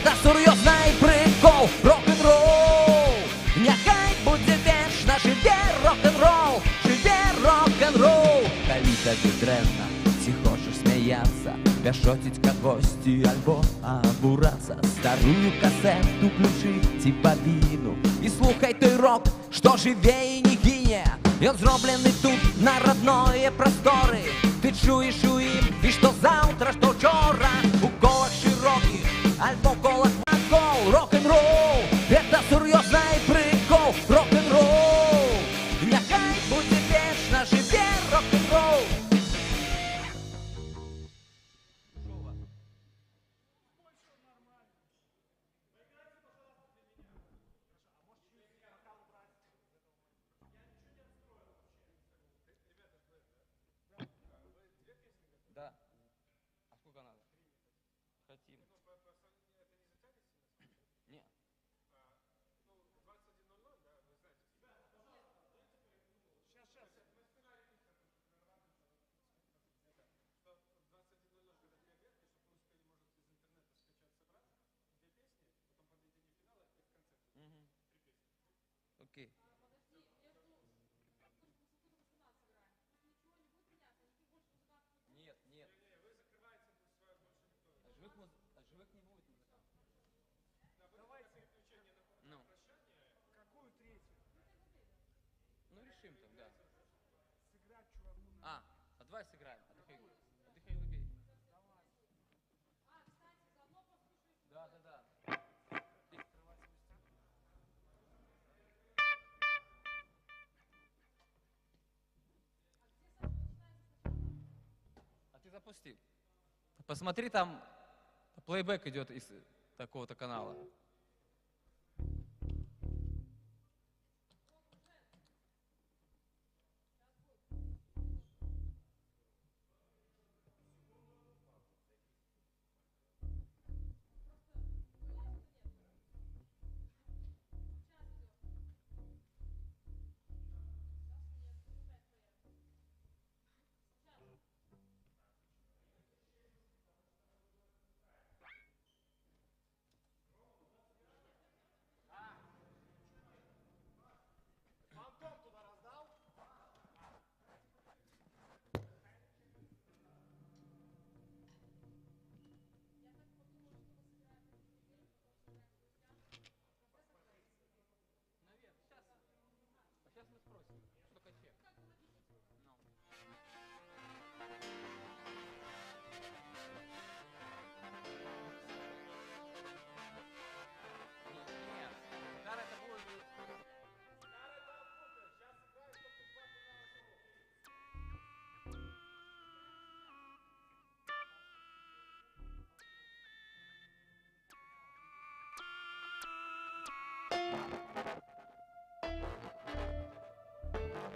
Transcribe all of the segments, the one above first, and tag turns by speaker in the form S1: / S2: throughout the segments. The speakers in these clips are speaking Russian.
S1: Это серьезный прикол, рок-н-ролл. Нехай будет вечно, живе рок-н-ролл, живе рок-н-ролл. Коли тобі древно, ти хочеш сміятися, пешотить как гости альбо обураться. Старую кассету включи, типа вину, і слухай той рок, що живе і не гине. Ён зроблений тут на родної простори. Ти чуєш у їм, і що завтра, що вчора. У колах широких, альбо колах накол. Рок-н-ролл, это серйозний прикол. Рок-н-ролл, нехай буде вечно, живе рок-н-ролл. Да. А сколько надо? Хотим. Нет.
S2: 21:00, да, вы знаете. Сейчас. Что 21:00, когда две ветки, чтобы вы успели, может, из интернета скачать, собрать две песни, потом подведение финала и в конце.
S1: Угу.
S2: 3 песни.
S1: Окей. Нет.
S2: Не, вы закрываете свое больше никто.
S1: А живых не будет музыкантов.
S2: Да, давайте переключение на прощание.
S3: Какую третью?
S1: Ну решим там, да.
S3: Сыграть чуваку на...
S1: А давай сыграем. Отдыхай, Лыбей.
S3: Давай.
S4: Кстати, заодно послушай.
S1: Да. А ты запусти. Посмотри, там плейбэк идет из такого-то канала.
S3: Фантом туда раздал?
S1: Наверное, сейчас мы спросим. Сколько чек? Нет, Кара это будет...
S2: Старый Балкука, сейчас играю, чтобы ты 2 финала шоу.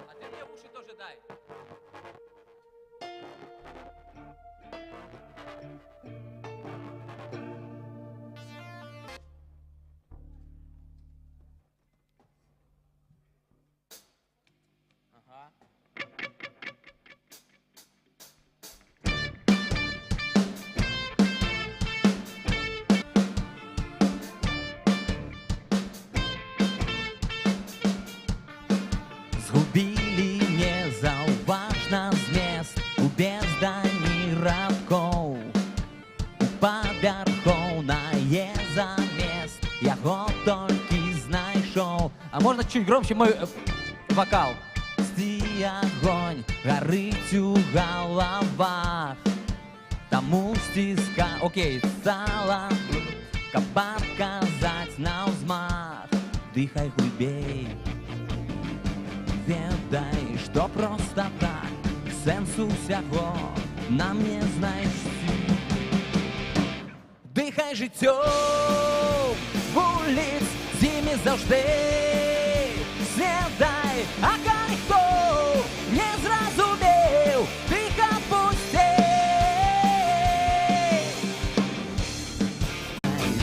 S1: А ты мне в уши тоже дай. Ага. Згубілі незаўважна змест у бездані радкоў. Павярхоўнае замест яго толькі знайшоў. А можно чуть громче мой вокал? Огонь горить у головах, тому стиска, окей, стала, каб показать на взмах. Дыхай глубей, ведай, что просто так сенсу всего нам не знайсці. Дыхай жыццём вуліц, з імі заўжды следай, а калі хто не зразумеў, тыха пусцей.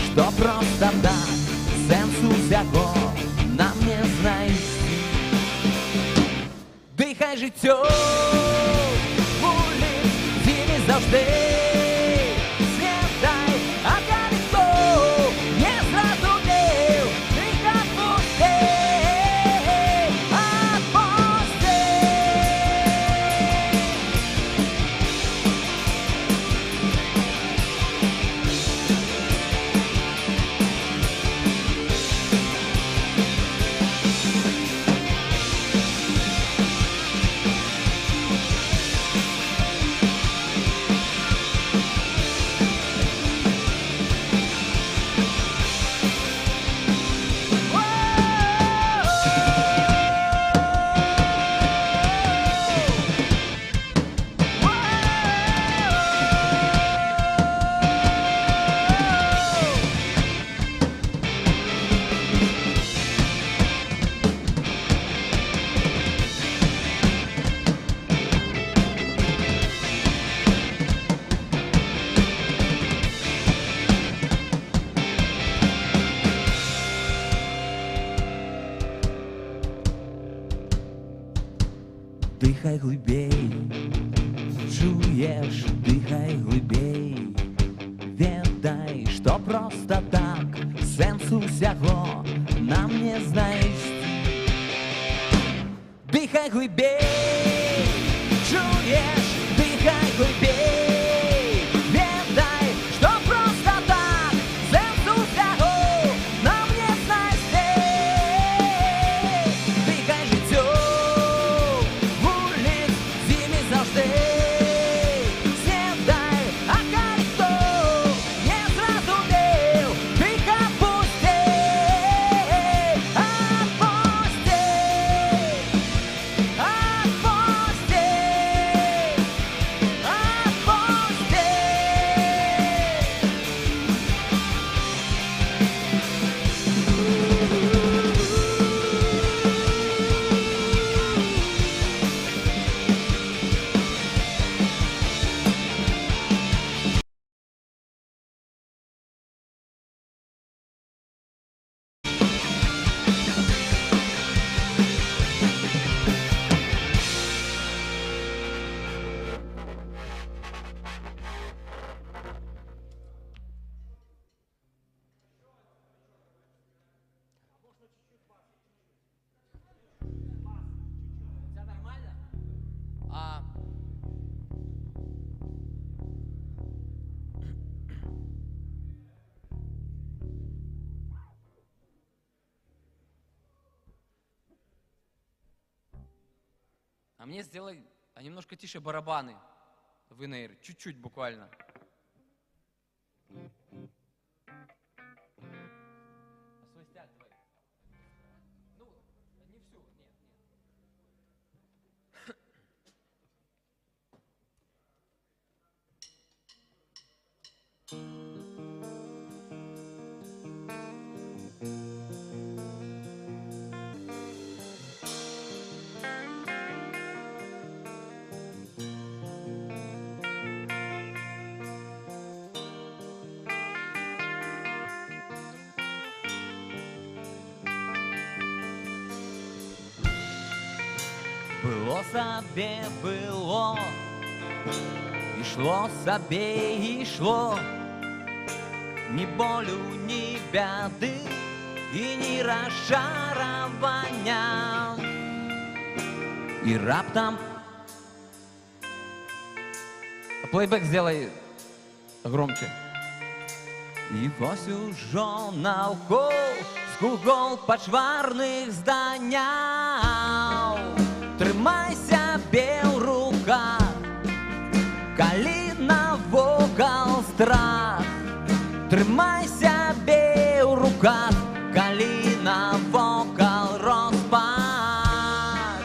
S1: Што проста так сенсу ўсяго нам не знайсці. Дыхай жыццём вуліц, з імі заўжды следай, а калі хто Дихай глибей, чуєш, дихай глибей, віддай, що просто так сенсу всього нам не знайти. Дихай глибей, чуєш, дихай глибей, віддай, що просто так сенсу всього нам не знайти. Дихай життю вулиць зимі завжди, сідай, а хай хто не зрозумів, дихай пусти, отпусти, отпусти, отпусти. Це нормально? А мне сделай немножко тише барабаны в инейр, чуть-чуть буквально. А свой стяг давай. Ну, не всю, нет. Было собі, было, ішло собі, ішло, ні болю, ні бяди, і ні розчарування. І раптом... Плейбек сделай громче. І ось ужо навкол скугол пачварних зданяў. Трымайся бе ў руках, калі навокал страх. Трымайся бе ў руках, калі навокал розпач.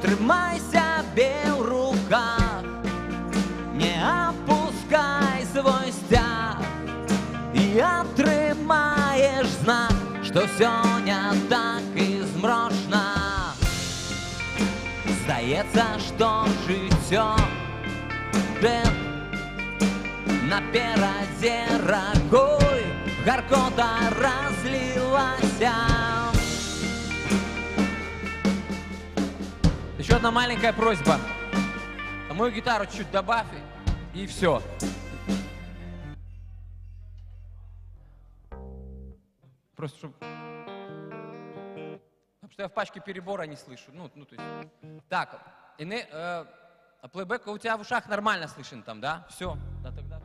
S1: Трымайся бе ў руках, не опускай свой сцяг, і атрымаеш знак, што ўсё не так і змрочна. Здаецца, што жыццё дэп наперадзе ракой гаркота разлилася. Еще одна маленькая просьба. Мою гитару чуть добавь, и все. Просто чтобы... Потому что я в пачке перебора не слышу. Ну то есть... Так, плейбэк у тебя в ушах нормально слышен там, да? Все. Да, тогда...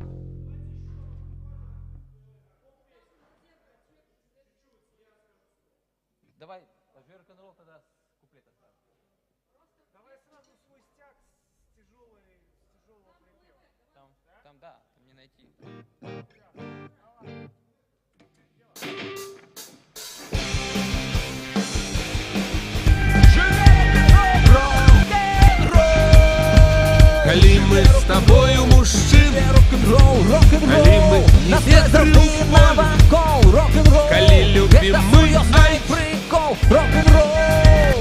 S1: Давай, рок-н-ролл тогда с куплета.
S3: Давай сразу свой стяг с тяжелого припева.
S1: Там, да, там не найти.
S5: Калі мы з тобою мужчыны, калі мы не ветры ў полі, калі любім мы
S1: прикол, рок-н-ролл.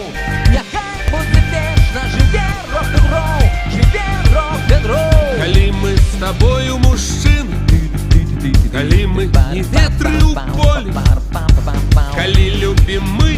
S1: Няхай будзе вечна, жыве рок-н-ролл, жыве рок-н-ролл.
S5: калі мы з тобою мужчыны, калі мы не ветры ў полі, калі любім мы